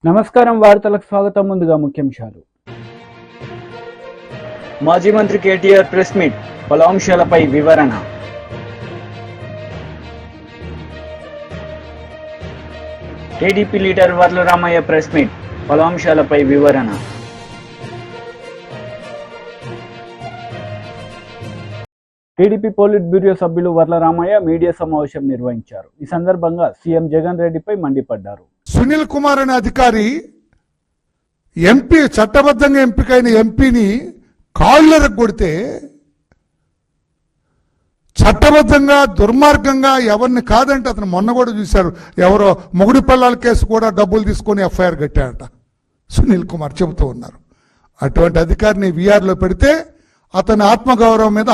నమస్కారం వార్తలకు స్వాగతం. ముందుగా ముఖ్యాంశాలు. మాజీ మంత్రి కేటీఆర్ ప్రెస్ మీట్, పలు అంశాలపై వివరణ. TDP leader Varla Ramaiah press meet, పలు అంశాలపై వివరణ. టీడీపీ పోలిట్ బ్యూరో సభ్యులు వర్ల రామయ్య మీడియా సమావేశం నిర్వహించారు. ఈ సందర్భంగా సీఎం జగన్ రెడ్డిపై మండిపడ్డారు. సునీల్ కుమార్ అనే అధికారి ఎంపీ, చట్టబద్ధంగా ఎంపికైన ఎంపీని కాళ్ళరకు కొడితే, చట్టబద్ధంగా దుర్మార్గంగా ఎవరిని కాదంటే అతను మొన్న కూడా చూశారు, ఎవరో మొగుడి పిల్లల కేసు కూడా డబ్బులు తీసుకొని ఎఫ్ఐఆర్ కట్టారట సునీల్ కుమార్ చెబుతూ ఉన్నారు. అటువంటి అధికారిని వీఆర్లో పెడితే అతని ఆత్మగౌరవం మీద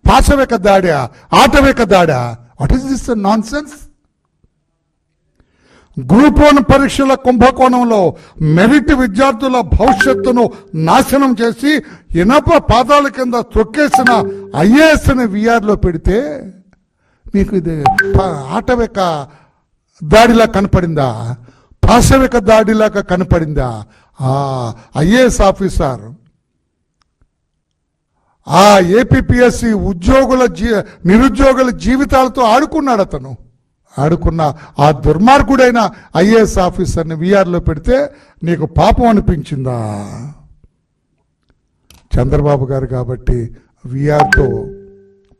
పాశవిక దాడా, ఆటవిక దాడా? What is this nonsense? Group 1 పరీక్షల కుంభకోణంలో మెరిట్ విద్యార్థుల భవిష్యత్తును నాశనం చేసి ఇనప పాదాల కింద తొక్కేసిన ఐఏఎస్ని వీఆర్లో పెడితే మీకు ఇది ఆటవిక దాడిలా కనపడిందా? పాశవిక దాడిలాగా కనపడిందా? ఐఏఎస్ ఆఫీసర్ ఆ ఏపీపీఎస్సీ నిరుద్యోగుల జీవితాలతో ఆడుకున్నాడు. అతను ఆడుకున్న ఆ దుర్మార్గుడైన ఐఏఎస్ ఆఫీసర్ని వీఆర్లో పెడితే నీకు పాపం అనిపించిందా? చంద్రబాబు గారు కాబట్టి వీఆర్తో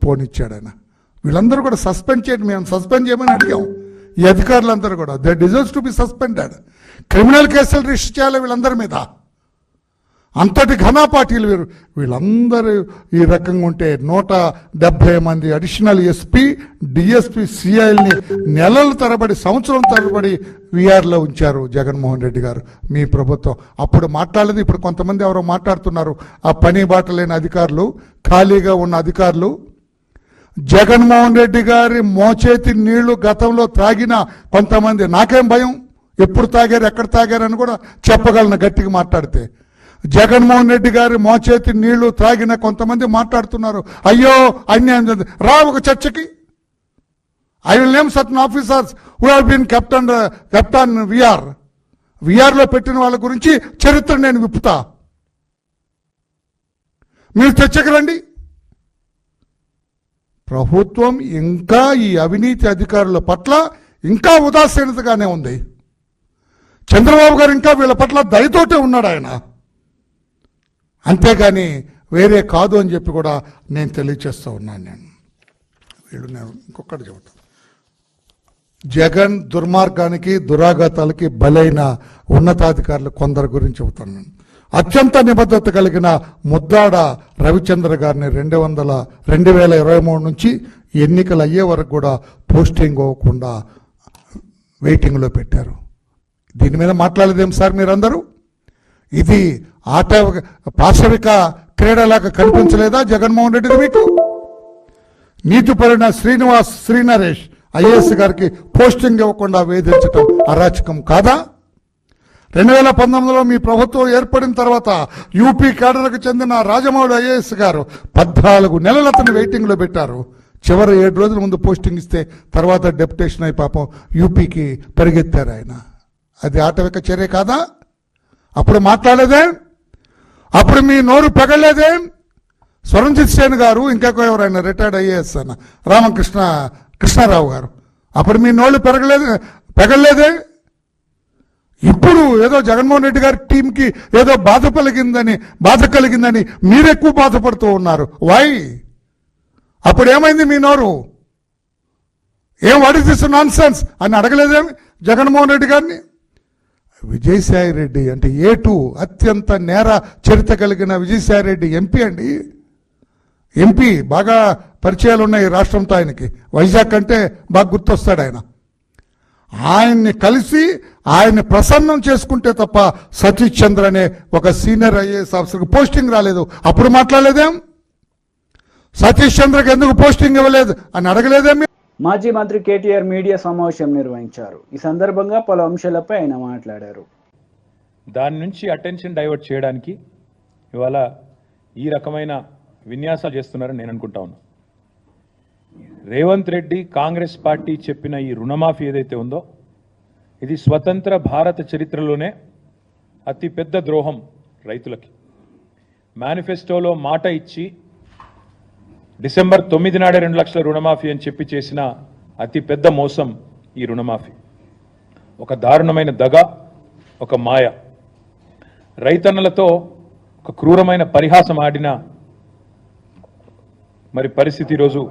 పోనిచ్చాడు ఆయన. వీళ్ళందరూ కూడా సస్పెండ్ చేయండి, మేము సస్పెండ్ చేయమని అడిగాం. ఈ అధికారులందరూ కూడా they deserves to be suspended. Criminal కేసులు రిజిస్టర్ చేయాలి వీళ్ళందరి మీద. అంతటి ఘనా పార్టీలు వీళ్ళందరూ ఈ రకంగా ఉంటే 170 మంది అడిషనల్ ఎస్పీ, డిఎస్పీ, సిఐల్ని నెలల తరబడి, సంవత్సరం తరబడి వీఆర్లో ఉంచారు జగన్మోహన్ రెడ్డి గారు, మీ ప్రభుత్వం. అప్పుడు మాట్లాడలేదు. ఇప్పుడు కొంతమంది ఎవరో మాట్లాడుతున్నారు, ఆ పని బాట లేని అధికారులు, ఖాళీగా ఉన్న అధికారులు. జగన్మోహన్ రెడ్డి గారి మోచేతి నీళ్లు గతంలో తాగిన కొంతమంది, నాకేం భయం, ఎప్పుడు తాగారు, ఎక్కడ తాగారు అని కూడా చెప్పగలను గట్టిగా మాట్లాడితే. జగన్మోహన్ రెడ్డి గారి మోచేతి నీళ్లు తాగిన కొంతమంది మాట్లాడుతున్నారు, అయ్యో అన్యాయం జరిగింది. రా ఒక చర్చకి. I will name certain officers who have been kept in వీఆర్లో పెట్టిన వాళ్ళ గురించి చరిత్ర నేను విప్పుతా. మీరు చర్చకి రండి. ప్రభుత్వం ఇంకా ఈ అవినీతి అధికారుల పట్ల ఇంకా ఉదాసీనతగానే ఉంది. చంద్రబాబు గారు ఇంకా వీళ్ళ పట్ల దయతోటే ఉన్నాడు ఆయన, అంతేగాని వేరే కాదు అని చెప్పి కూడా నేను తెలియచేస్తూ ఉన్నాను. నేను ఇంకొకటి చెబుతాను. జగన్ దుర్మార్గానికి, దురాఘాతాలకి బలైన ఉన్నతాధికారులు కొందరు గురించి చెబుతాను. అత్యంత నిబద్ధత కలిగిన ముద్దాడ రవిచంద్ర గారిని 2023 నుంచి ఎన్నికలు అయ్యే వరకు కూడా పోస్టింగ్ అవ్వకుండా వెయిటింగ్లో పెట్టారు. దీని మీద మాట్లాడలేదేం సార్ మీరందరూ? ఇది పాశవిక క్రీడలాగా కనిపించలేదా జగన్మోహన్ రెడ్డి మీకు? నీతిపరుణ శ్రీనరేష్ ఐఏఎస్ గారికి పోస్టింగ్ ఇవ్వకుండా వేధించటం అరాచకం కాదా? 2019లో మీ ప్రభుత్వం ఏర్పడిన తర్వాత యూపీ కేడర్కు చెందిన రాజమౌళి ఐఏఎస్ గారు 14 నెలలు అతను వెయిటింగ్లో పెట్టారు. చివరి 7 రోజుల ముందు పోస్టింగ్ ఇస్తే తర్వాత డెప్యుటేషన్ అయి పాపం యూపీకి పరిగెత్తారు ఆయన. అది ఆటవిక చర్య కాదా? అప్పుడు మాట్లాడలేదేం? అప్పుడు మీ నోరు పెగలేదేం? స్వరంజిత్ సేన్ గారు, ఇంకా ఎవరైనా రిటైర్డ్ ఐఏఎస్ అన్న కృష్ణారావు గారు, అప్పుడు మీ నోళ్ళు పెగలేదే? ఇప్పుడు ఏదో జగన్మోహన్ రెడ్డి గారి టీంకి ఏదో బాధ కలిగిందని మీరెక్కువ బాధపడుతూ ఉన్నారు. వై? అప్పుడు ఏమైంది మీ నోరు? What is this non sense అని అడగలేదేమి జగన్మోహన్ రెడ్డి గారిని? విజయసాయి రెడ్డి అంటే A2 అత్యంత నేర చరిత్ర కలిగిన విజయసాయి రెడ్డి ఎంపీ అండి. ఎంపీ బాగా పరిచయాలు ఉన్నాయి రాష్ట్రంతో ఆయనకి. వైజాగ్ అంటే బాగా గుర్తొస్తాడు ఆయన. ఆయన్ని కలిసి ఆయన్ని ప్రసన్నం చేసుకుంటే తప్ప సతీష్ చంద్ర అనే ఒక సీనియర్ ఐఏఎస్ ఆఫీసర్కి పోస్టింగ్ రాలేదు. అప్పుడు మాట్లాడలేదేం? సతీష్ చంద్రకి ఎందుకు పోస్టింగ్ ఇవ్వలేదు అని అడగలేదేమి? మాజీ మంత్రి కేటీఆర్ మీడియా సమావేశం నిర్వహించారు. ఈ సందర్భంగా పలు అంశాలపై ఆయన మాట్లాడారు. దాని నుంచి అటెన్షన్ డైవర్ట్ చేయడానికి ఇవాళ ఈ రకమైన విన్యాసాలు చేస్తున్నారని నేను అనుకుంటా ఉన్నా. రేవంత్ రెడ్డి కాంగ్రెస్ పార్టీ చెప్పిన ఈ రుణమాఫీ ఏదైతే ఉందో ఇది స్వతంత్ర భారత చరిత్రలోనే అతి పెద్ద ద్రోహం రైతులకి. మేనిఫెస్టోలో మాట ఇచ్చి డిసెంబర్ 9 నాడే 2 లక్షల రుణమాఫీ అని చెప్పి చేసిన అతి పెద్ద మోసం ఈ రుణమాఫీ. ఒక దారుణమైన దగ, ఒక మాయ. రైతన్నలతో ఒక క్రూరమైన పరిహాసం ఆడిన మరి పరిస్థితి ఈరోజు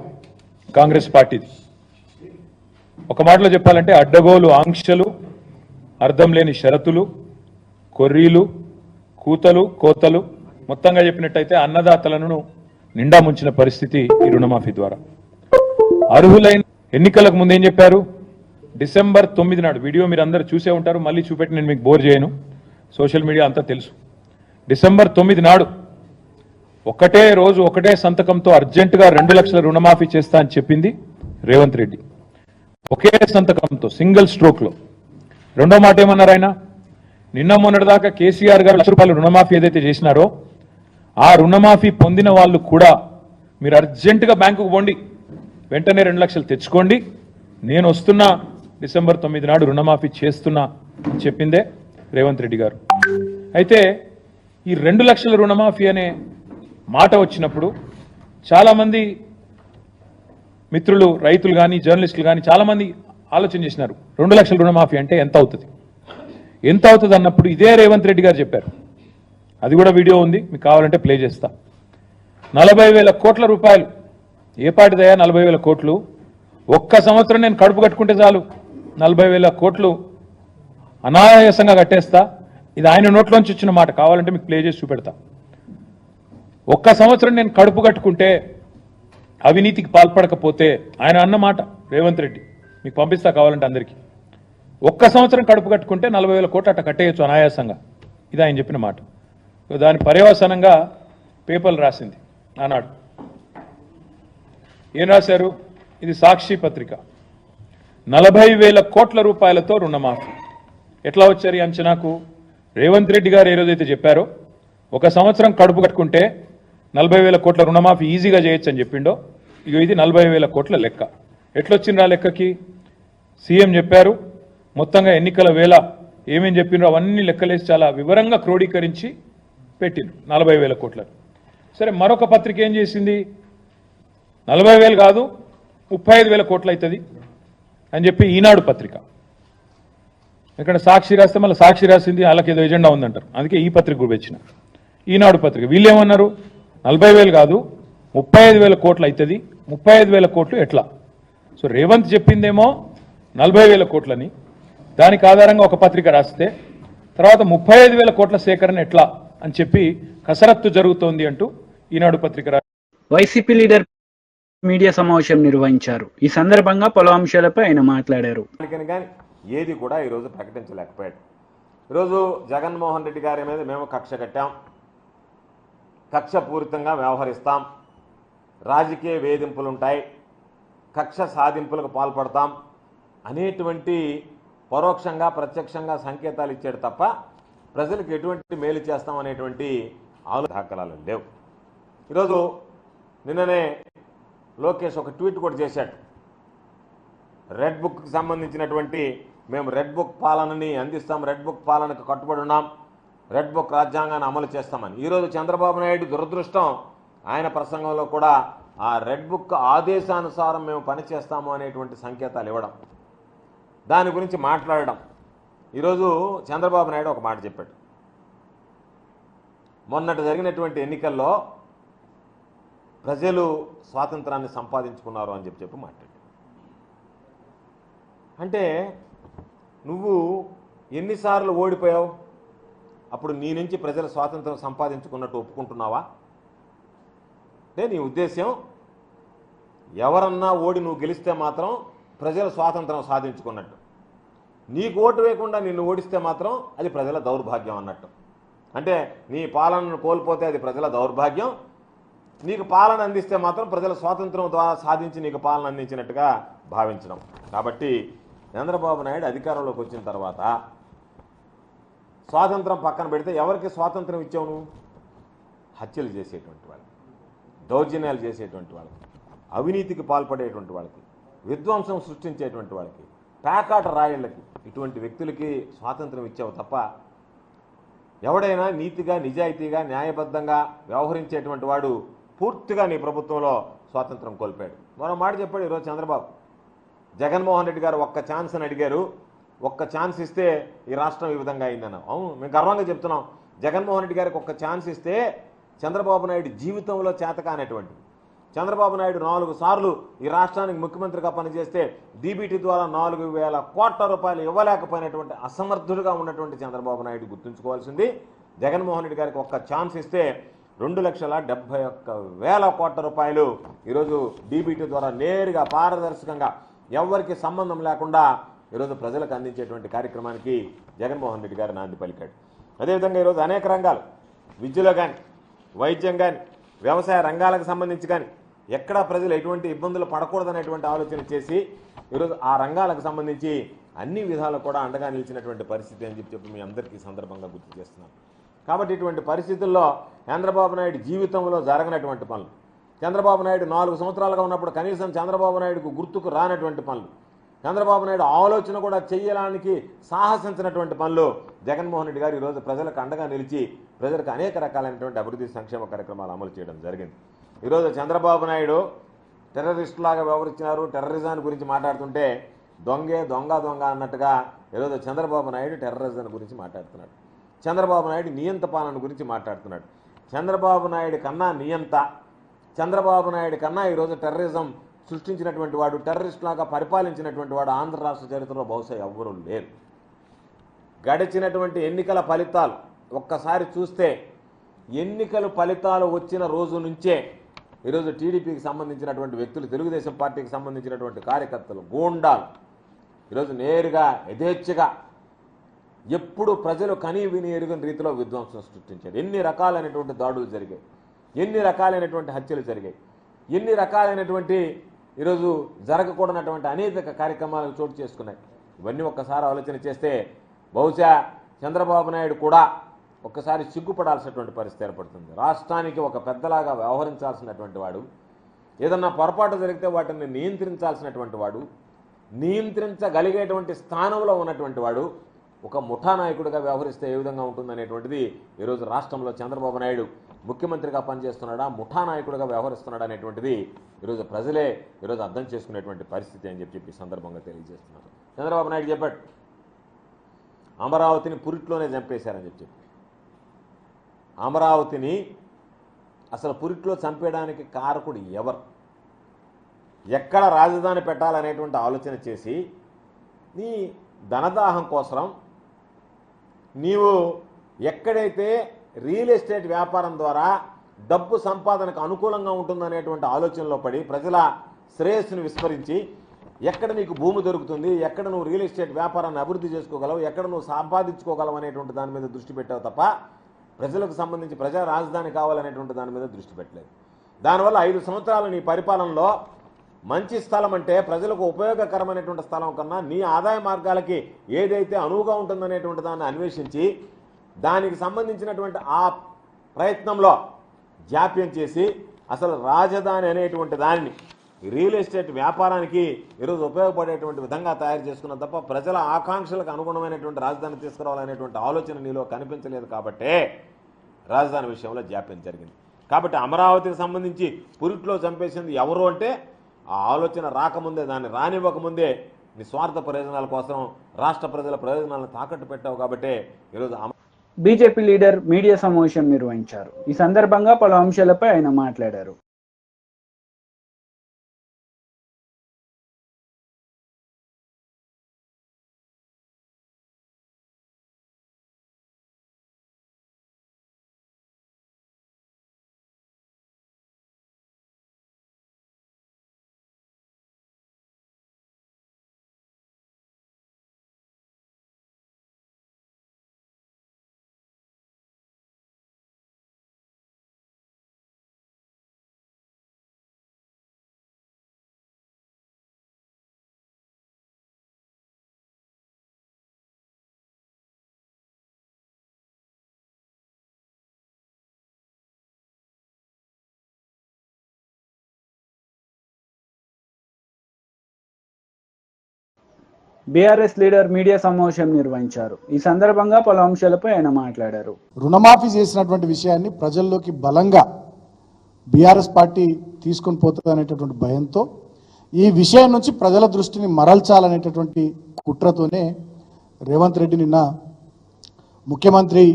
కాంగ్రెస్ పార్టీది. ఒక మాటలో చెప్పాలంటే అడ్డగోలు ఆంక్షలు, అర్థం లేని షరతులు, కొర్రీలు, కూతలు, కోతలు, మొత్తంగా చెప్పినట్టయితే అన్నదాతలను నిండా ముంచిన పరిస్థితి ఈ రుణమాఫీ ద్వారా. అర్హులైన ఎన్నికలకు ముందేం చెప్పారు? డిసెంబర్ 9 నాడు వీడియో మీరు అందరూ చూసే ఉంటారు, మళ్ళీ చూపెట్టి నేను మీకు బోర్ చేయను, సోషల్ మీడియా అంతా తెలుసు. డిసెంబర్ 9 నాడు ఒకటే రోజు ఒకటే సంతకంతో అర్జెంటుగా 2 లక్షల రుణమాఫీ చేస్తా అని చెప్పింది రేవంత్ రెడ్డి. ఒకే సంతకంతో సింగిల్ స్ట్రోక్లో. రెండో మాట ఏమన్నారు ఆయన? నిన్న మొన్నటిదాకా కేసీఆర్ గారు ₹1,00,000 రుణమాఫీ ఏదైతే చేసినారో ఆ రుణమాఫీ పొందిన వాళ్ళు కూడా మీరు అర్జెంటుగా బ్యాంకుకు పోండి, వెంటనే 2 లక్షలు తెచ్చుకోండి, నేను వస్తున్నా, డిసెంబర్ 9 నాడు రుణమాఫీ చేస్తున్నా అని చెప్పిందే రేవంత్ రెడ్డి గారు. అయితే ఈ 2 లక్షల రుణమాఫీ అనే మాట వచ్చినప్పుడు చాలామంది మిత్రులు, రైతులు కానీ జర్నలిస్టులు కానీ చాలామంది ఆలోచన చేసినారు, 2 లక్షల రుణమాఫీ అంటే ఎంత అవుతుంది, ఎంత అవుతుంది అన్నప్పుడు ఇదే రేవంత్ రెడ్డి గారు చెప్పారు. అది కూడా వీడియో ఉంది, మీకు కావాలంటే ప్లే చేస్తా. 40,000 కోట్ల రూపాయలు. ఏ పాటిదయా 40,000 కోట్లు? ఒక్క సంవత్సరం నేను కడుపు కట్టుకుంటే చాలు 40,000 కోట్లు అనాయాసంగా కట్టేస్తా. ఇది ఆయన నోట్లోంచి వచ్చిన మాట, కావాలంటే మీకు ప్లే చేసి చూపెడతా. ఒక్క సంవత్సరం నేను కడుపు కట్టుకుంటే, అవినీతికి పాల్పడకపోతే, ఆయన అన్నమాట రేవంత్ రెడ్డి, మీకు పంపిస్తా కావాలంటే అందరికీ. ఒక్క సంవత్సరం కడుపు కట్టుకుంటే 40,000 కోట్లు అట్ట కట్టేయచ్చు అనాయాసంగా. ఇది ఆయన చెప్పిన మాట. దాని పర్యవసానంగా పేపర్లు రాసింది ఆనాడు. ఏం రాశారు? ఇది సాక్షి పత్రిక. 40,000 కోట్ల రూపాయలతో రుణమాఫీ. ఎట్లా వచ్చారు ఈ అంచనాకు? రేవంత్ రెడ్డి గారు ఏ రోజైతే చెప్పారో ఒక సంవత్సరం కడుపు కట్టుకుంటే 40,000 కోట్ల రుణమాఫీ ఈజీగా చేయొచ్చు అని చెప్పిండో, ఇక ఇది 40,000 కోట్ల లెక్క. ఎట్లొచ్చిండ్రు ఆ లెక్కకి? సీఎం చెప్పారు, మొత్తంగా ఎన్నికల వేళ ఏమేం చెప్పిండ్రో అవన్నీ లెక్కలేసి చాలా వివరంగా క్రోడీకరించి పెట్టిండ్రు 40,000 కోట్లను. సరే, మరొక పత్రిక ఏం చేసింది? 40,000 కాదు 35,000 కోట్లు అవుతుంది అని చెప్పి ఈనాడు పత్రిక. ఇక్కడ సాక్షి రాస్తే మళ్ళీ సాక్షి రాసింది వాళ్ళకి ఏదో ఎజెండా ఉందంటారు, అందుకే ఈ పత్రిక కూడా వచ్చిన. ఈనాడు పత్రిక వీళ్ళు ఏమన్నారు? 40,000 కాదు 35,000 కోట్లు అవుతుంది. 35,000 కోట్లు ఎట్లా? సో రేవంత్ చెప్పిందేమో 40,000 కోట్లని, దానికి ఆధారంగా ఒక పత్రిక రాస్తే తర్వాత 35,000 కోట్ల సేకరణ ఎట్లా అని చెప్పి కసరత్తు జరుగుతోంది అంటూ ఈనాడు పత్రిక వైసీపీ లీడర్ మీడియా సమావేశం నిర్వహించారు. ఈ సందర్భంగా పలు అంశాలపై ఆయన మాట్లాడారు. కానీ ఏది కూడా ఈరోజు ప్రకటించలేకపోయాడు. ఈరోజు జగన్మోహన్ రెడ్డి గారి మీద మేము కక్ష కట్టాం, కక్షపూరితంగా వ్యవహరిస్తాం, రాజకీయ వేధింపులుంటాయి, కక్ష సాధింపులకు పాల్పడతాం అనేటువంటి పరోక్షంగా ప్రత్యక్షంగా సంకేతాలు ఇచ్చాడు తప్ప ప్రజలకు ఎటువంటి మేలు చేస్తాం అనేటువంటి దాఖలాలు లేవు. ఈరోజు నిన్ననే లోకేష్ ఒక ట్వీట్ కూడా చేశాడు. రెడ్ బుక్కి సంబంధించినటువంటి మేము రెడ్ బుక్ పాలనని అందిస్తాం, రెడ్ బుక్ పాలనకు కట్టుబడి ఉన్నాం, రెడ్ బుక్ రాజ్యాంగాన్ని అమలు చేస్తామని. ఈరోజు చంద్రబాబు నాయుడు దురదృష్టం, ఆయన ప్రసంగంలో కూడా ఆ రెడ్ బుక్ ఆదేశానుసారం మేము పనిచేస్తాము అనేటువంటి సంకేతాలు ఇవ్వడం, దాని గురించి మాట్లాడడం. ఈరోజు చంద్రబాబు నాయుడు ఒక మాట చెప్పాడు. మొన్నటి జరిగినటువంటి ఎన్నికల్లో ప్రజలు స్వాతంత్రాన్ని సంపాదించుకున్నారు అని చెప్పి మాట్లాడాడు. అంటే నువ్వు ఎన్నిసార్లు ఓడిపోయావు? అప్పుడు నీ నుంచి ప్రజలు స్వాతంత్రం సంపాదించుకున్నట్టు ఒప్పుకుంటున్నావా? అంటే నీ ఉద్దేశం ఎవరన్నా ఓడి నువ్వు గెలిస్తే మాత్రం ప్రజలు స్వాతంత్రం సాధించుకున్నట్టు, నీకు ఓటు వేయకుండా నిన్ను ఓడిస్తే మాత్రం అది ప్రజల దౌర్భాగ్యం అన్నట్టు. అంటే నీ పాలనను కోల్పోతే అది ప్రజల దౌర్భాగ్యం, నీకు పాలన అందిస్తే మాత్రం ప్రజల స్వాతంత్రం ద్వారా సాధించి నీకు పాలన అందించినట్టుగా భావించడం. కాబట్టి చంద్రబాబు నాయుడు అధికారంలోకి వచ్చిన తర్వాత స్వాతంత్రం పక్కన పెడితే ఎవరికి స్వాతంత్రం ఇచ్చావు నువ్వు? హత్యలు చేసేటువంటి వాళ్ళకి, దౌర్జన్యాలు చేసేటువంటి వాళ్ళకి, అవినీతికి పాల్పడేటువంటి వాళ్ళకి, విధ్వంసం సృష్టించేటువంటి వాళ్ళకి, పేకాట రాయిళ్ళకి, ఇటువంటి వ్యక్తులకి స్వాతంత్రం ఇచ్చావు తప్ప ఎవడైనా నీతిగా నిజాయితీగా న్యాయబద్ధంగా వ్యవహరించేటువంటి వాడు పూర్తిగా నీ ప్రభుత్వంలో స్వాతంత్రం కోల్పోయాడు. మరో మాట చెప్పాడు ఈరోజు చంద్రబాబు. జగన్మోహన్ రెడ్డి గారు ఒక్క ఛాన్స్ అని అడిగారు, ఒక్క ఛాన్స్ ఇస్తే ఈ రాష్ట్రం ఈ విధంగా అయిందన్నాం. అవును, మేము గర్వంగా చెప్తున్నాం. జగన్మోహన్ రెడ్డి గారికి ఒక్క ఛాన్స్ ఇస్తే చంద్రబాబు నాయుడు జీవితంలో చేతకానటువంటి చంద్రబాబు నాయుడు 4 సార్లు ఈ రాష్ట్రానికి ముఖ్యమంత్రిగా పనిచేస్తే డీబీటీ ద్వారా 4,000 కోట్ల రూపాయలు ఇవ్వలేకపోయినటువంటి అసమర్థుడుగా ఉన్నటువంటి చంద్రబాబు నాయుడు గుర్తుంచుకోవాల్సింది. జగన్మోహన్ రెడ్డి గారికి ఒక్క ఛాన్స్ ఇస్తే 2,71,000 కోట్ల రూపాయలు ఈరోజు డీబీటీ ద్వారా నేరుగా పారదర్శకంగా ఎవరికి సంబంధం లేకుండా ఈరోజు ప్రజలకు అందించేటువంటి కార్యక్రమానికి జగన్మోహన్ రెడ్డి గారు నాంది పలికాడు. అదేవిధంగా ఈరోజు అనేక రంగాలు, విద్యలో కానీ, వైద్యం కానీ, వ్యవసాయ రంగాలకు సంబంధించి కానీ ఎక్కడా ప్రజలు ఎటువంటి ఇబ్బందులు పడకూడదనేటువంటి ఆలోచన చేసి ఈరోజు ఆ రంగాలకు సంబంధించి అన్ని విధాలు కూడా అండగా నిలిచినటువంటి పరిస్థితి అని చెప్పి మీ అందరికీ సందర్భంగా గుర్తు చేస్తున్నాను. కాబట్టి ఇటువంటి పరిస్థితుల్లో చంద్రబాబు నాయుడు జీవితంలో జరగనటువంటి పనులు, చంద్రబాబు నాయుడు 4 సంవత్సరాలుగా ఉన్నప్పుడు కనీసం చంద్రబాబు నాయుడుకు గుర్తుకు రానటువంటి పనులు, చంద్రబాబు నాయుడు ఆలోచన కూడా చేయడానికి సాహసించినటువంటి పనులు జగన్మోహన్ రెడ్డి గారు ఈరోజు ప్రజలకు అండగా నిలిచి ప్రజలకు అనేక రకాలైనటువంటి అభివృద్ధి సంక్షేమ కార్యక్రమాలు అమలు చేయడం జరిగింది. ఈరోజు చంద్రబాబు నాయుడు టెర్రరిస్టులాగా వ్యవహరించినారు, టెర్రరిజం గురించి మాట్లాడుతుంటే దొంగ దొంగ అన్నట్టుగా ఈరోజు చంద్రబాబు నాయుడు టెర్రరిజం గురించి మాట్లాడుతున్నాడు. చంద్రబాబు నాయుడు నియంత పాలన గురించి మాట్లాడుతున్నాడు. చంద్రబాబు నాయుడు కన్నా నియంత, చంద్రబాబు నాయుడు కన్నా ఈరోజు టెర్రరిజం సృష్టించినటువంటి వాడు, టెర్రరిస్టులాగా పరిపాలించినటువంటి వాడు ఆంధ్ర రాష్ట్ర చరిత్రలో బహుశా ఎవ్వరూ లేరు. గడిచినటువంటి ఎన్నికల ఫలితాలు ఒక్కసారి చూస్తే ఎన్నికల ఫలితాలు వచ్చిన రోజు నుంచే ఈరోజు టీడీపీకి సంబంధించినటువంటి వ్యక్తులు, తెలుగుదేశం పార్టీకి సంబంధించినటువంటి కార్యకర్తలు, గూండాలు ఈరోజు నేరుగా యథేచ్ఛగా ఎప్పుడు ప్రజలు కనీ విని ఎరుగని రీతిలో విధ్వంసం సృష్టించారు. ఎన్ని రకాలైనటువంటి దాడులు జరిగాయి, ఎన్ని రకాలైనటువంటి హత్యలు జరిగాయి, ఎన్ని రకాలైనటువంటి ఈరోజు జరగకూడనటువంటి అనేక కార్యక్రమాలు చోటు చేసుకున్నాయి. ఇవన్నీ ఒక్కసారి ఆలోచన చేస్తే బహుశా చంద్రబాబు నాయుడు కూడా ఒక్కసారి సిగ్గుపడాల్సినటువంటి పరిస్థితి ఏర్పడుతుంది. రాష్ట్రానికి ఒక పెద్దలాగా వ్యవహరించాల్సినటువంటి వాడు, ఏదన్నా పొరపాటు జరిగితే వాటిని నియంత్రించాల్సినటువంటి వాడు, నియంత్రించగలిగేటువంటి స్థానంలో ఉన్నటువంటి వాడు ఒక ముఠా నాయకుడిగా వ్యవహరిస్తే ఏ విధంగా ఉంటుందనేటువంటిది ఈరోజు రాష్ట్రంలో చంద్రబాబు నాయుడు ముఖ్యమంత్రిగా పనిచేస్తున్నాడా, ముఠా నాయకుడిగా వ్యవహరిస్తున్నాడా అనేటువంటిది ఈరోజు ప్రజలే ఈరోజు అర్థం చేసుకునేటువంటి పరిస్థితి అని చెప్పి సందర్భంగా తెలియజేస్తున్నారు. చంద్రబాబు నాయుడు చెప్పాడు, అమరావతిని పురిట్లోనే చంపేశారని చెప్పి. అమరావతిని అసలు పురిట్లో చంపేయడానికి కారకుడు ఎవరు, ఎక్కడ రాజధాని పెట్టాలనేటువంటి ఆలోచన చేసి నీ ధనదాహం కోసం నీవు ఎక్కడైతే రియల్ ఎస్టేట్ వ్యాపారం ద్వారా డబ్బు సంపాదనకు అనుకూలంగా ఉంటుందనేటువంటి ఆలోచనలో పడి ప్రజల శ్రేయస్సును విస్మరించి ఎక్కడ నీకు భూమి దొరుకుతుంది, ఎక్కడ నువ్వు రియల్ ఎస్టేట్ వ్యాపారాన్ని అభివృద్ధి చేసుకోగలవు, ఎక్కడ నువ్వు సంపాదించుకోగలవు అనేటువంటి దాని మీద దృష్టి పెట్టావు తప్ప ప్రజలకు సంబంధించి ప్రజా రాజధాని కావాలనేటువంటి దాని మీద దృష్టి పెట్టలేదు. దానివల్ల 5 సంవత్సరాలు నీ పరిపాలనలో మంచి స్థలం అంటే ప్రజలకు ఉపయోగకరమైనటువంటి స్థలం కన్నా నీ ఆదాయ మార్గాలకి ఏదైతే అనువుగా ఉంటుందనేటువంటి దాన్ని అన్వేషించి దానికి సంబంధించినటువంటి ఆ ప్రయత్నంలో జాప్యం చేసి అసలు రాజధాని అనేటువంటి దానిని రియల్ ఎస్టేట్ వ్యాపారానికి ఈరోజు ఉపయోగపడేటువంటి విధంగా తయారు చేసుకున్న తప్ప ప్రజల ఆకాంక్షలకు అనుగుణమైనటువంటి రాజధాని తీసుకురావాలనేటువంటి ఆలోచన నీలో కనిపించలేదు. కాబట్టే రాజధాని విషయంలో జాప్యం జరిగింది. కాబట్టి అమరావతికి సంబంధించి పురిట్లో చంపేసింది ఎవరు అంటే ఆ ఆలోచన రాకముందే, దాన్ని రానివ్వకముందే నీ స్వార్థ ప్రయోజనాల కోసం రాష్ట్ర ప్రజల ప్రయోజనాలను తాకట్టు పెట్టావు. కాబట్టే ఈరోజు బీజేపీ లీడర్ మీడియా సమావేశం నిర్వహించారు. ఈ సందర్భంగా పలు అంశాలపై ఆయన మాట్లాడారు. బీఆర్ఎస్ లీడర్ మీడియా సమావేశం నిర్వహించారు. ఈ సందర్భంగా పలు అంశాలపై ఆయన మాట్లాడారు. రుణమాఫీ చేసినటువంటి విషయాన్ని ప్రజల్లోకి బలంగా బీఆర్ఎస్ పార్టీ తీసుకొని పోతుంది అనేటటువంటి భయంతో ఈ విషయం నుంచి ప్రజల దృష్టిని మరల్చాలనేటటువంటి కుట్రతోనే రేవంత్ రెడ్డి నిన్న ముఖ్యమంత్రి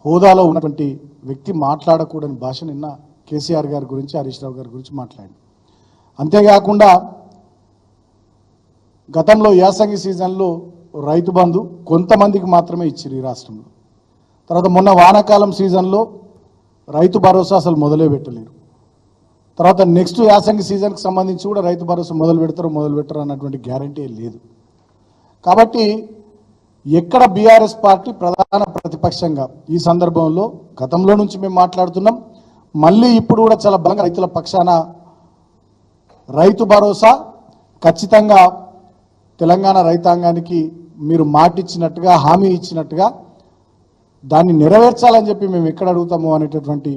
హోదాలో ఉన్నటువంటి వ్యక్తి మాట్లాడకూడని భాష నిన్న కేసీఆర్ గారి గురించి, హరీష్ రావు గారి గురించి మాట్లాడి, అంతేకాకుండా గతంలో యాసంగి సీజన్లో రైతు బంధు కొంతమందికి మాత్రమే ఇచ్చారు ఈ రాష్ట్రంలో. తర్వాత మొన్న వానాకాలం సీజన్లో రైతు భరోసా అసలు మొదలే పెట్టలేరు. తర్వాత నెక్స్ట్ యాసంగి సీజన్కి సంబంధించి కూడా రైతు భరోసా మొదలు పెట్టరు అన్నటువంటి గ్యారంటీ లేదు. కాబట్టి ఎక్కడ బీఆర్ఎస్ పార్టీ ప్రధాన ప్రతిపక్షంగా ఈ సందర్భంలో గతంలో నుంచి మేము మాట్లాడుతున్నాం, మళ్ళీ ఇప్పుడు కూడా చాలా బలంగా రైతుల పక్షాన రైతు భరోసా ఖచ్చితంగా తెలంగాణ రైతాంగానికి మీరు మాటిచ్చినట్టుగా, హామీ ఇచ్చినట్టుగా దాన్ని నెరవేర్చాలని చెప్పి మేము ఎక్కడ అడుగుతాము అనేటటువంటి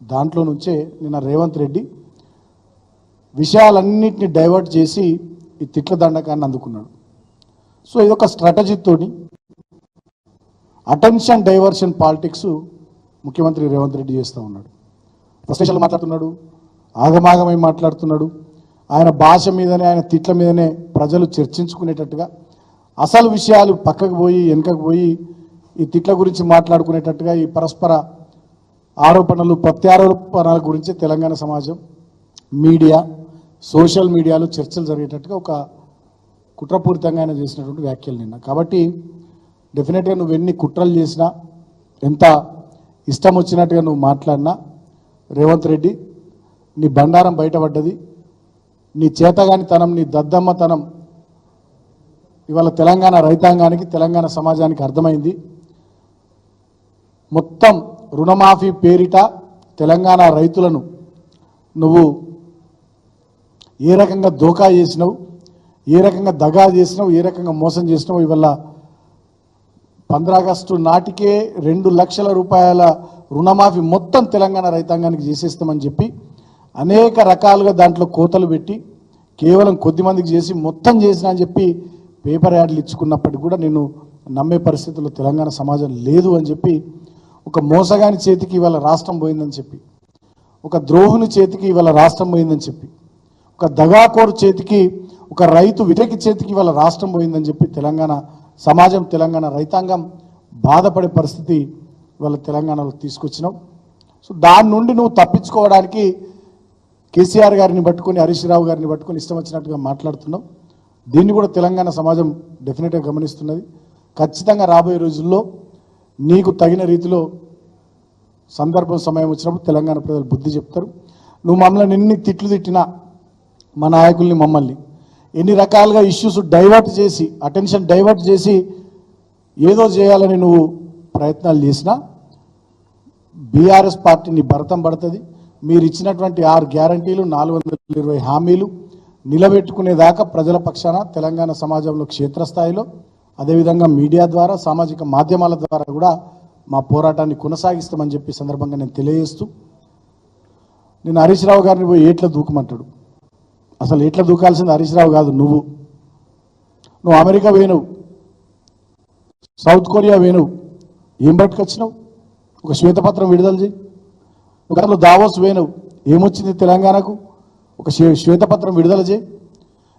దాంట్లో నుంచే నిన్న రేవంత్ రెడ్డి విషయాలన్నింటినీ డైవర్ట్ చేసి ఈ తిట్ల దండకాన్ని అందుకున్నాడు. సో ఇదొక స్ట్రాటజీతోని అటెన్షన్ డైవర్షన్ పాలిటిక్స్ ముఖ్యమంత్రి రేవంత్ రెడ్డి చేస్తూ ఉన్నాడు. ఫ్రస్ట్రేషన్లు మాట్లాడుతున్నాడు, ఆగమాగమై మాట్లాడుతున్నాడు. ఆయన భాష మీదనే, ఆయన తిట్ల మీదనే ప్రజలు చర్చించుకునేటట్టుగా, అసలు విషయాలు పక్కకు పోయి వెనుకకు పోయి ఈ తిట్ల గురించి మాట్లాడుకునేటట్టుగా, ఈ పరస్పర ఆరోపణలు ప్రత్యారోపణల గురించి తెలంగాణ సమాజం, మీడియా, సోషల్ మీడియాలో చర్చలు జరిగేటట్టుగా ఒక కుట్రపూరితంగా ఆయన చేసినటువంటి వ్యాఖ్యలు నిన్న. కాబట్టి డెఫినెట్గా నువ్వు ఎన్ని కుట్రలు చేసినా, ఎంత ఇష్టం వచ్చినట్టుగా నువ్వు మాట్లాడినా, రేవంత్ రెడ్డి నీ బండారం బయటపడ్డది, నీ చేతగానితనం, నీ దద్దమ్మతనం ఇవాళ తెలంగాణ రైతాంగానికి, తెలంగాణ సమాజానికి అర్థమైంది. మొత్తం రుణమాఫీ పేరిట తెలంగాణ రైతులను నువ్వు ఏ రకంగా దోకా చేసినావు, ఏ రకంగా దగా చేసినావు, ఏ రకంగా మోసం చేసినావు. ఇవాళ 15 ఆగస్టు నాటికే 2 లక్షల రూపాయల రుణమాఫీ మొత్తం తెలంగాణ రైతాంగానికి చేసేస్తామని చెప్పి అనేక రకాలుగా దాంట్లో కోతలు పెట్టి కేవలం కొద్ది మందికి చేసి మొత్తం చేసిన అని చెప్పి పేపర్ యాడ్లు ఇచ్చుకున్నప్పటికీ కూడా నేను నమ్మే పరిస్థితుల్లో తెలంగాణ సమాజం లేదు అని చెప్పి, ఒక మోసగాని చేతికి ఇవాళ రాష్ట్రం పోయిందని చెప్పి, ఒక ద్రోహుని చేతికి ఇవాళ రాష్ట్రం పోయిందని చెప్పి, ఒక దగాకోరు చేతికి, ఒక రైతు వ్యతిరేకి చేతికి ఇవాళ రాష్ట్రం పోయిందని చెప్పి తెలంగాణ సమాజం, తెలంగాణ రైతాంగం బాధపడే పరిస్థితి ఇవాళ తెలంగాణలో తీసుకొచ్చినావు. సో దాని నుండి నువ్వు తప్పించుకోవడానికి కేసీఆర్ గారిని పట్టుకొని, హరీష్ రావు గారిని పట్టుకొని ఇష్టం వచ్చినట్టుగా మాట్లాడుతున్నావు. దీన్ని కూడా తెలంగాణ సమాజం డెఫినెట్గా గమనిస్తున్నది. ఖచ్చితంగా రాబోయే రోజుల్లో నీకు తగిన రీతిలో సందర్భం, సమయం వచ్చినప్పుడు తెలంగాణ ప్రజలు బుద్ధి చెప్తారు. నువ్వు మమ్మల్ని ఎన్ని తిట్లు తిట్టినా, మా నాయకుల్ని, మమ్మల్ని ఎన్ని రకాలుగా ఇష్యూస్ డైవర్ట్ చేసి, అటెన్షన్ డైవర్ట్ చేసి ఏదో చేయాలని నువ్వు ప్రయత్నాలు చేసినా బీఆర్ఎస్ పార్టీని భరతం పడుతుంది. మీరు ఇచ్చినటువంటి 6 గ్యారంటీలు, 420 హామీలు నిలబెట్టుకునేదాకా ప్రజల పక్షాన తెలంగాణ సమాజంలో క్షేత్రస్థాయిలో, అదేవిధంగా మీడియా ద్వారా, సామాజిక మాధ్యమాల ద్వారా కూడా మా పోరాటాన్ని కొనసాగిస్తామని చెప్పి సందర్భంగా నేను తెలియజేస్తూ, నేను హరీష్ రావు గారిని పోయి ఏట్లా దూకమంటాడు. అసలు ఎట్లా దూకాల్సింది హరీష్ రావు కాదు, నువ్వు అమెరికా పోయినవు, సౌత్ కొరియా పోయినవు, ఏం పట్టుకొచ్చినావు? ఒక శ్వేతపత్రం విడుదల చేయి. ఒక గతంలో దావోస్ పోయినవు, ఏమొచ్చింది తెలంగాణకు? ఒక శ్వేతపత్రం విడుదల చేయి.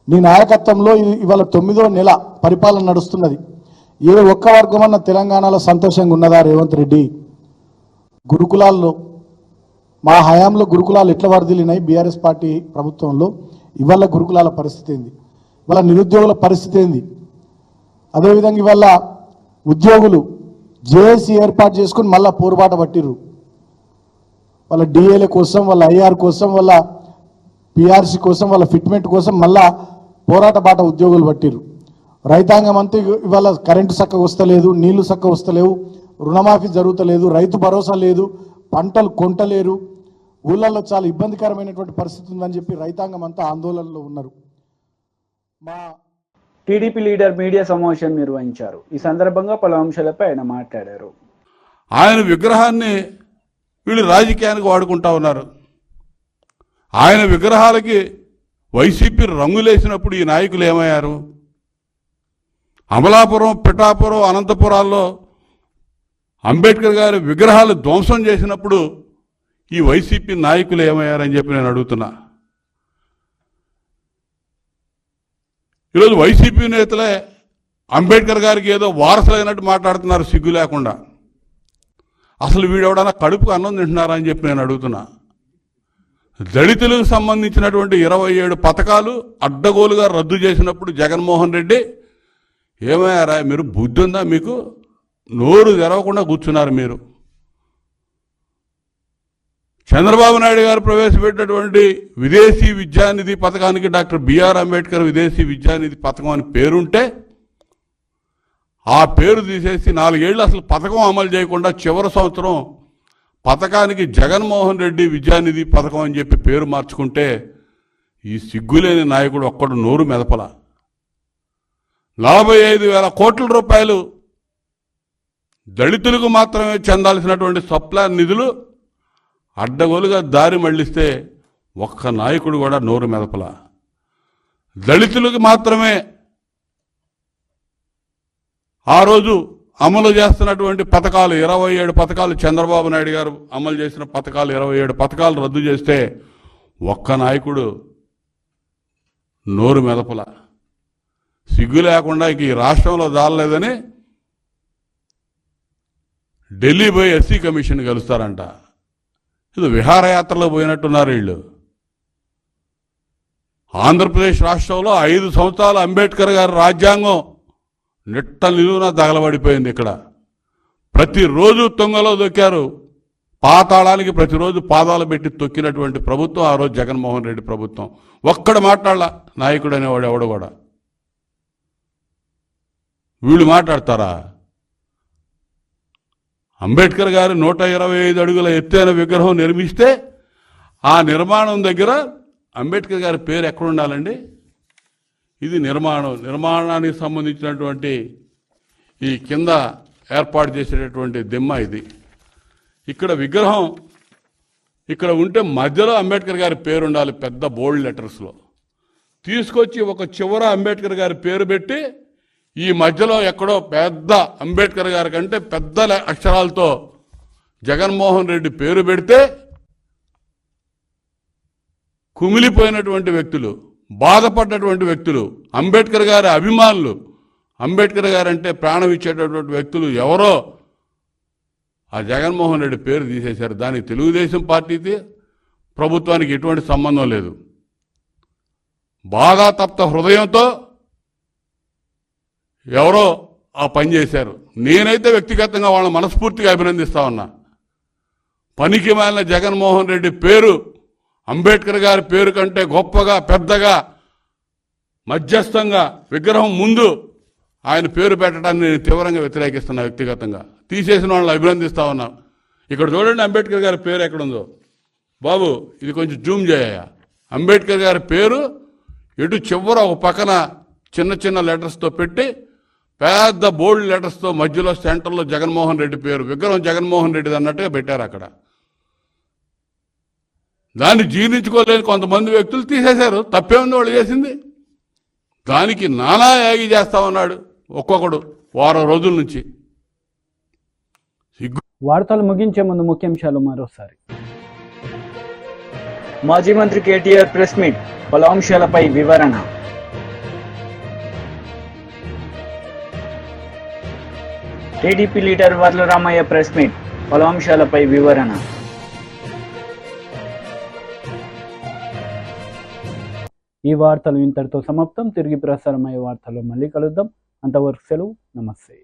నీ నాయకత్వంలో ఇవాళ 9వ నెల పరిపాలన నడుస్తున్నది. ఏ ఒక్క వర్గమన్న తెలంగాణలో సంతోషంగా ఉన్నదా రేవంత్ రెడ్డి? గురుకులాల్లో, మా హయాంలో గురుకులాలు ఎట్లా వరదిలినాయి బీఆర్ఎస్ పార్టీ ప్రభుత్వంలో, ఇవాళ గురుకులాల పరిస్థితి ఏంది? ఇవాళ నిరుద్యోగుల పరిస్థితి ఏంది? అదేవిధంగా ఇవాళ ఉద్యోగులు జేఏసీ ఏర్పాటు చేసుకుని మళ్ళా పోరుబాట పట్టిర్రు. వాళ్ళ డిఏల కోసం, వాళ్ళ ఐఆర్ కోసం, వాళ్ళ పిఆర్సీ కోసం, వాళ్ళ ఫిట్మెంట్ కోసం మళ్ళా పోరాట బాట ఉద్యోగులు పట్టిర్రు. రైతాంగం అంతా ఇవాళ కరెంటు చక్కగా వస్తలేదు, నీళ్లు చక్కగా వస్తలేవు, రుణమాఫీ జరుగుతలేదు, రైతు భరోసా లేదు, పంటలు కొంటలేరు, ఊళ్ళల్లో చాలా ఇబ్బందికరమైనటువంటి పరిస్థితి ఉందని చెప్పి రైతాంగం అంతా ఆందోళనలో ఉన్నారు. టీడీపీ లీడర్ మీడియా సమావేశం నిర్వహించారు. ఈ సందర్భంగా పలు అంశాలపై ఆయన మాట్లాడారు. ఆయన విగ్రహాన్ని వీళ్ళు రాజకీయానికి వాడుకుంటా ఉన్నారు. ఆయన విగ్రహాలకి వైసీపీ రంగులేసినప్పుడు ఈ నాయకులు ఏమయ్యారు? అమలాపురం, పిఠాపురం, అనంతపురాల్లో అంబేద్కర్ గారి విగ్రహాలు ధ్వంసం చేసినప్పుడు ఈ వైసీపీ నాయకులు ఏమయ్యారని చెప్పి నేను అడుగుతున్నా. ఈరోజు వైసీపీ నేతలే అంబేద్కర్ గారికి ఏదో వారసులైనట్టు మాట్లాడుతున్నారు సిగ్గు లేకుండా. అసలు వీడెవడన్నా కడుపుకు అన్నం తింటున్నారా అని చెప్పి నేను అడుగుతున్నా. దళితులకు సంబంధించినటువంటి 27 పథకాలు అడ్డగోలుగా రద్దు చేసినప్పుడు జగన్మోహన్ రెడ్డి ఏమయ్యారా, మీరు బుద్ధి ఉందా మీకు? నోరు తెరవకుండా కూర్చున్నారు మీరు. చంద్రబాబు నాయుడు గారు ప్రవేశపెట్టినటువంటి విదేశీ విద్యానిధి పథకానికి డాక్టర్ బిఆర్ అంబేద్కర్ విదేశీ విద్యానిధి పథకం అని పేరుంటే ఆ పేరు తీసేసి 4 ఏళ్ళు అసలు పథకం అమలు చేయకుండా చివరి సంవత్సరం పథకానికి జగన్మోహన్ రెడ్డి విద్యానిధి పథకం అని చెప్పి పేరు మార్చుకుంటే ఈ సిగ్గులేని నాయకుడు ఒక్కడు నోరు మెదపల. 45,000 కోట్ల రూపాయలు దళితులకు మాత్రమే చెందాల్సినటువంటి సప్లాన్ నిధులు అడ్డగోలుగా దారి మళ్లిస్తే ఒక్క నాయకుడు కూడా నోరు మెదపల. దళితులకు మాత్రమే ఆ రోజు అమలు చేస్తున్నటువంటి పథకాలు 27 పథకాలు చంద్రబాబు నాయుడు గారు అమలు చేసిన పథకాలు 27 పథకాలు రద్దు చేస్తే ఒక్క నాయకుడు నోరు మెదపల. సిగ్గు లేకుండా ఈ రాష్ట్రంలో దాలలేదని ఢిల్లీ పోయి ఎస్సీ కమిషన్ కలుస్తారంట. ఇది విహారయాత్రలో పోయినట్టున్నారు వీళ్ళు. ఆంధ్రప్రదేశ్ రాష్ట్రంలో 5 సంవత్సరాలు అంబేద్కర్ గారి రాజ్యాంగం నిట్ట నిలువున తగలబడిపోయింది. ఇక్కడ ప్రతిరోజు తొంగలో దొక్కారు, పాతాళానికి ప్రతిరోజు పాదాలు పెట్టి తొక్కినటువంటి ప్రభుత్వం ఆ రోజు జగన్మోహన్ రెడ్డి ప్రభుత్వం. ఒక్కడ మాట్లాడాల నాయకుడు అనేవాడు ఎవడు కూడా. వీళ్ళు మాట్లాడతారా? అంబేద్కర్ గారు 125 అడుగుల ఎత్తైన విగ్రహం నిర్మిస్తే ఆ నిర్మాణం దగ్గర అంబేద్కర్ గారి పేరు ఎక్కడ ఉండాలండి? ఇది నిర్మాణానికి సంబంధించినటువంటి ఈ కింద ఏర్పాటు చేసేటటువంటి దిమ్మ ఇది. ఇక్కడ విగ్రహం ఇక్కడ ఉంటే మధ్యలో అంబేద్కర్ గారి పేరు ఉండాలి పెద్ద బోల్డ్ లెటర్స్లో. తీసుకొచ్చి ఒక చివర అంబేద్కర్ గారి పేరు పెట్టి ఈ మధ్యలో ఎక్కడో పెద్ద అంబేద్కర్ గారి కంటే పెద్ద అక్షరాలతో జగన్మోహన్ రెడ్డి పేరు పెడితే కుమిలిపోయినటువంటి వ్యక్తులు, బాధపడ్డటువంటి వ్యక్తులు, అంబేద్కర్ గారి అభిమానులు, అంబేద్కర్ గారు అంటే ప్రాణం ఇచ్చేటటువంటి వ్యక్తులు ఎవరో ఆ జగన్మోహన్ రెడ్డి పేరు తీసేశారు. దానికి తెలుగుదేశం పార్టీకి ప్రభుత్వానికి ఎటువంటి సంబంధం లేదు. బాధాతప్త హృదయంతో ఎవరో ఆ పని చేశారు. నేనైతే వ్యక్తిగతంగా వాళ్ళని మనస్ఫూర్తిగా అభినందిస్తా ఉన్నా. పనికి మాలిన జగన్మోహన్ రెడ్డి పేరు అంబేద్కర్ గారి పేరు కంటే గొప్పగా, పెద్దగా, మధ్యస్థంగా విగ్రహం ముందు ఆయన పేరు పెట్టడాన్ని నేను తీవ్రంగా వ్యతిరేకిస్తున్నా. వ్యక్తిగతంగా తీసేసిన వాళ్ళని అభినందిస్తా ఉన్నా. ఇక్కడ చూడండి అంబేద్కర్ గారి పేరు ఎక్కడుందో. బాబు ఇది కొంచెం జూమ్ చేయ. అంబేద్కర్ గారి పేరు ఎటు చివర ఒక పక్కన చిన్న చిన్న లెటర్స్తో పెట్టి పెద్ద బోల్డ్ లెటర్స్తో మధ్యలో సెంటర్లో జగన్మోహన్ రెడ్డి పేరు, విగ్రహం జగన్మోహన్ రెడ్డిది అన్నట్టుగా పెట్టారు అక్కడ. దాన్ని జీర్ణించుకోలేని కొంతమంది వ్యక్తులు తీసేశారు. తప్పేముంది వాళ్ళు చేసింది? దానికి నానా యాగి చేస్తా ఉన్నాడు ఒక్కొక్కడు వారం రోజుల నుంచి. వార్తలు ముగించే ముందు ముఖ్యాంశాలు మరోసారి. మాజీ మంత్రి కేటీఆర్ ప్రెస్ మీట్, పలు అంశాలపై వివరణ. TDP leader Varla Ramaiah press meet, పలు అంశాలపై వివరణ. ఈ వార్తలు ఇంతటితో సమాప్తం. తిరిగి ప్రసారమయ్యే వార్తల్లో మళ్ళీ కలుద్దాం. అంతవరకు సెలవు. నమస్తే.